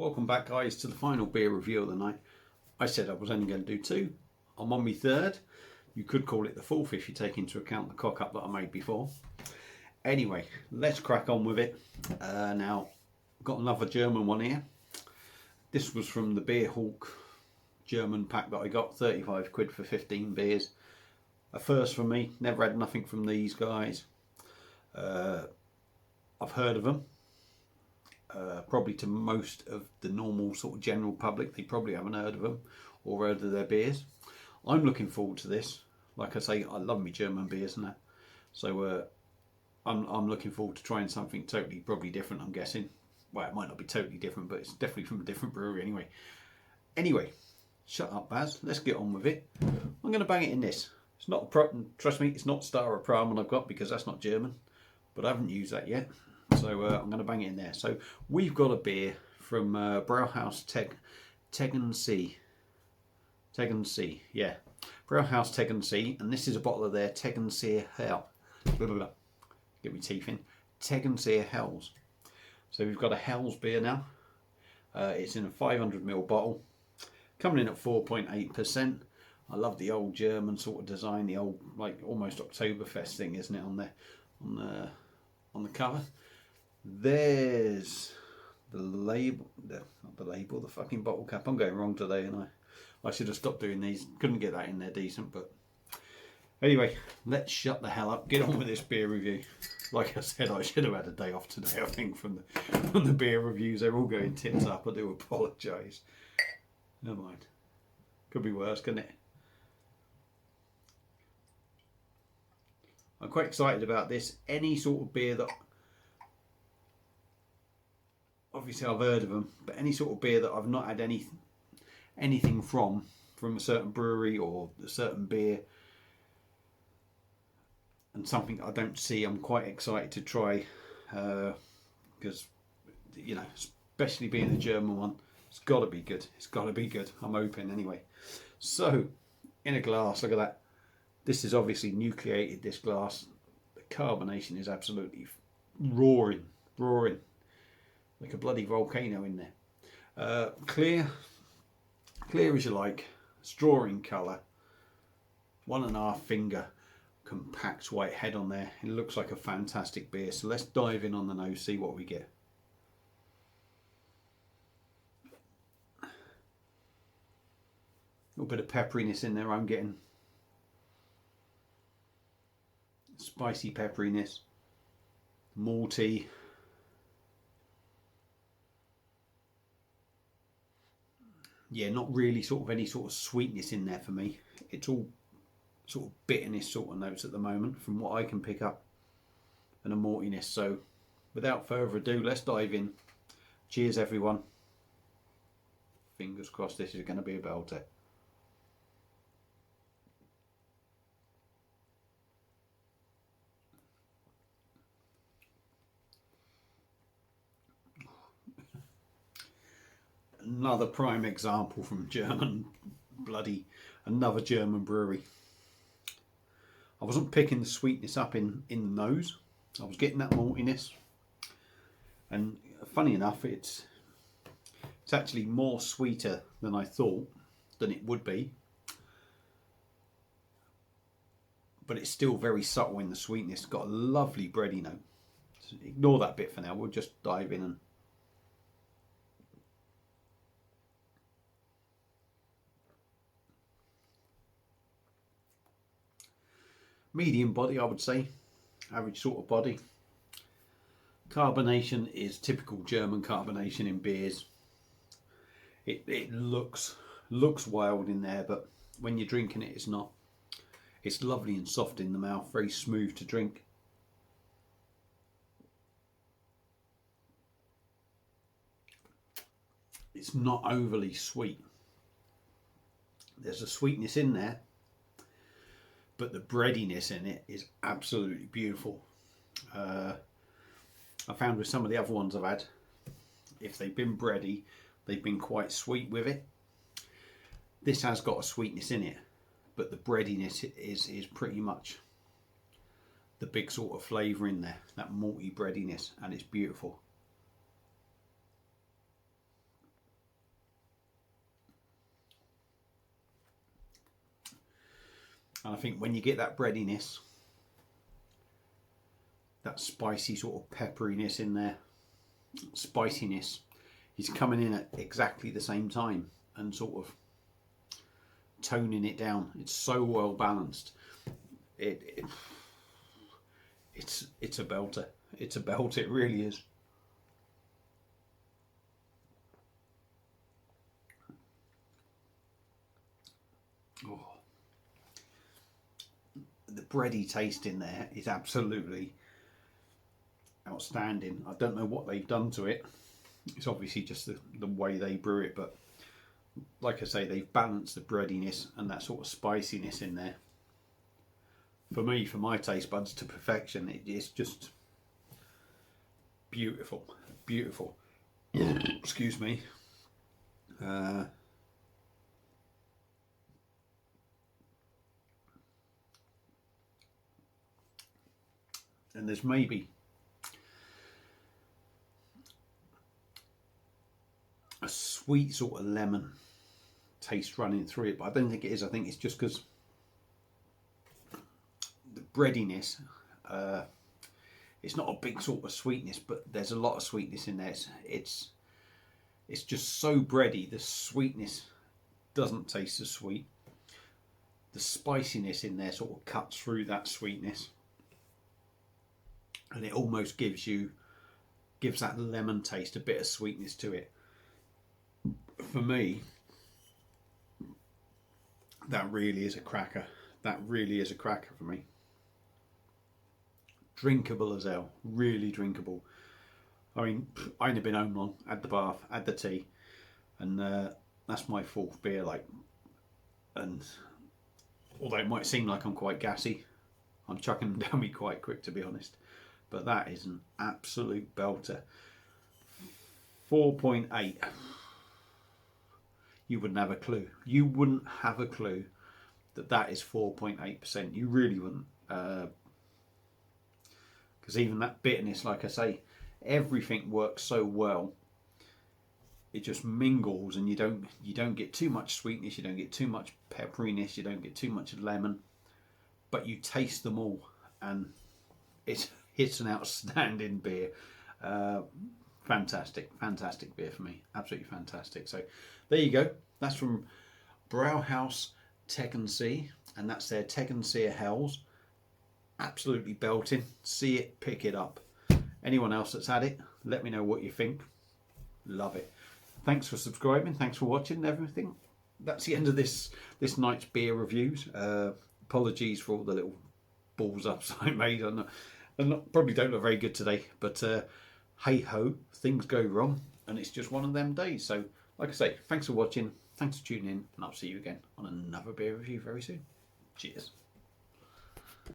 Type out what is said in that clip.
Welcome back, guys, to the final beer review of the night. I said I was only going to do two. I'm on my third. You could call it the fourth if you take into account the cock up that I made before. Anyway, let's crack on with it. Now, I've got another German one here. This was from the Beer Hawk German pack that I got, 35 quid for 15 beers. A first for me, never had nothing from these guys. I've heard of them. Probably to most of the normal sort of general public, they probably haven't heard of them or heard of their beers. I'm looking forward to this. Like I say, I love me German beers and that. So I'm looking forward to trying something totally, probably different, I'm guessing. Well, it might not be totally different, but it's definitely from a different brewery anyway. Anyway, shut up, Baz. Let's get on with it. I'm going to bang it in this. It's not a problem. Trust me, it's not Star of Pramen I've got because that's not German. But I haven't used that yet. So I'm going to bang it in there. So we've got a beer from Brauhaus Tegernseer. Tegernseer, yeah. Brauhaus Tegernseer, and this is a bottle of their Tegernseer Hell. Get my teeth in. Tegernseer Hells. So we've got a Hells beer now. It's in a 500ml bottle. Coming in at 4.8%. I love the old German sort of design, the old like almost Oktoberfest thing, isn't it, on the cover. There's the label, not the label, the fucking bottle cap. I'm going wrong today, and I should have stopped doing these. Couldn't get that in there decent, but anyway, let's shut the hell up. Get on with this beer review. Like I said, I should have had a day off today, I think, from the beer reviews. They're all going tits up. I do apologise. Never mind. Could be worse, couldn't it? I'm quite excited about this. Any sort of beer that, obviously I've heard of them, but any sort of beer that I've not had anything from a certain brewery or a certain beer, and something I don't see, I'm quite excited to try, because, you know, especially being a German one, it's got to be good. It's got to be good. I'm hoping anyway. So, in a glass, look at that. This is obviously nucleated, this glass. The carbonation is absolutely roaring. Like a bloody volcano in there. Clear as you like. Straw in colour. 1.5 finger compact white head on there. It looks like a fantastic beer. So let's dive in on the nose, see what we get. A little bit of pepperiness in there I'm getting. Spicy pepperiness, malty, yeah, not really sort of any sort of sweetness in there for me. It's all sort of bitterness sort of notes at the moment from what I can pick up, and a maltiness. So without further ado, let's dive in. Cheers everyone. Fingers crossed this is going to be a belter. Another prime example from another German brewery. I wasn't picking the sweetness up in the nose. I was getting that maltiness, and funny enough, it's actually more sweeter than I thought than it would be, but it's still very subtle in the sweetness. It's got a lovely bready note. So ignore that bit for now. We'll just dive in and medium body, I would say, average sort of body. Carbonation is typical German carbonation in beers. It looks wild in there, but when you're drinking it, it's not. It's lovely and soft in the mouth, very smooth to drink. It's not overly sweet. There's a sweetness in there, but the breadiness in it is absolutely beautiful. I found with some of the other ones I've had, if they've been bready, they've been quite sweet with it. This has got a sweetness in it, but the breadiness is pretty much the big sort of flavour in there, that malty breadiness, and it's beautiful. And I think when you get that breadiness, that spicy sort of pepperiness in there, spiciness is coming in at exactly the same time and sort of toning it down. It's so well balanced. It's a belter. It's a belt. It really is. Oh. The bready taste in there is absolutely outstanding. I don't know what they've done to it. It's obviously just the way they brew it, but like I say, they've balanced the breadiness and that sort of spiciness in there. For me, for my taste buds, to perfection. It's just beautiful, beautiful. Excuse me. And there's maybe a sweet sort of lemon taste running through it, but I don't think it is. I think it's just because the breadiness, it's not a big sort of sweetness, but there's a lot of sweetness in there. It's just so bready. The sweetness doesn't taste as sweet. The spiciness in there sort of cuts through that sweetness, and it almost gives that lemon taste, a bit of sweetness to it. For me, that really is a cracker. That really is a cracker for me. Drinkable as hell, really drinkable. I mean, I ain't been home long, had the bath, had the tea, and that's my fourth beer, like. And although it might seem like I'm quite gassy, I'm chucking them down me quite quick, to be honest. But that is an absolute belter. 4.8. You wouldn't have a clue. You wouldn't have a clue that is 4.8%. You really wouldn't. Because even that bitterness, like I say, everything works so well. It just mingles, and you don't get too much sweetness, you don't get too much pepperiness, you don't get too much lemon, but you taste them all, and it's an outstanding beer. Fantastic beer for me. Absolutely fantastic. So there you go. That's from Brauhaus Tegernseer, and that's their Tegernseer Hells. Absolutely belting. See it, pick it up. Anyone else that's had it, let me know what you think. Love it. Thanks for subscribing. Thanks for watching and everything. That's the end of this night's beer reviews. Apologies for all the little balls ups I made. I probably don't look very good today, but hey ho, things go wrong, and it's just one of them days. So, like I say, thanks for watching, thanks for tuning in, and I'll see you again on another beer review very soon. Cheers.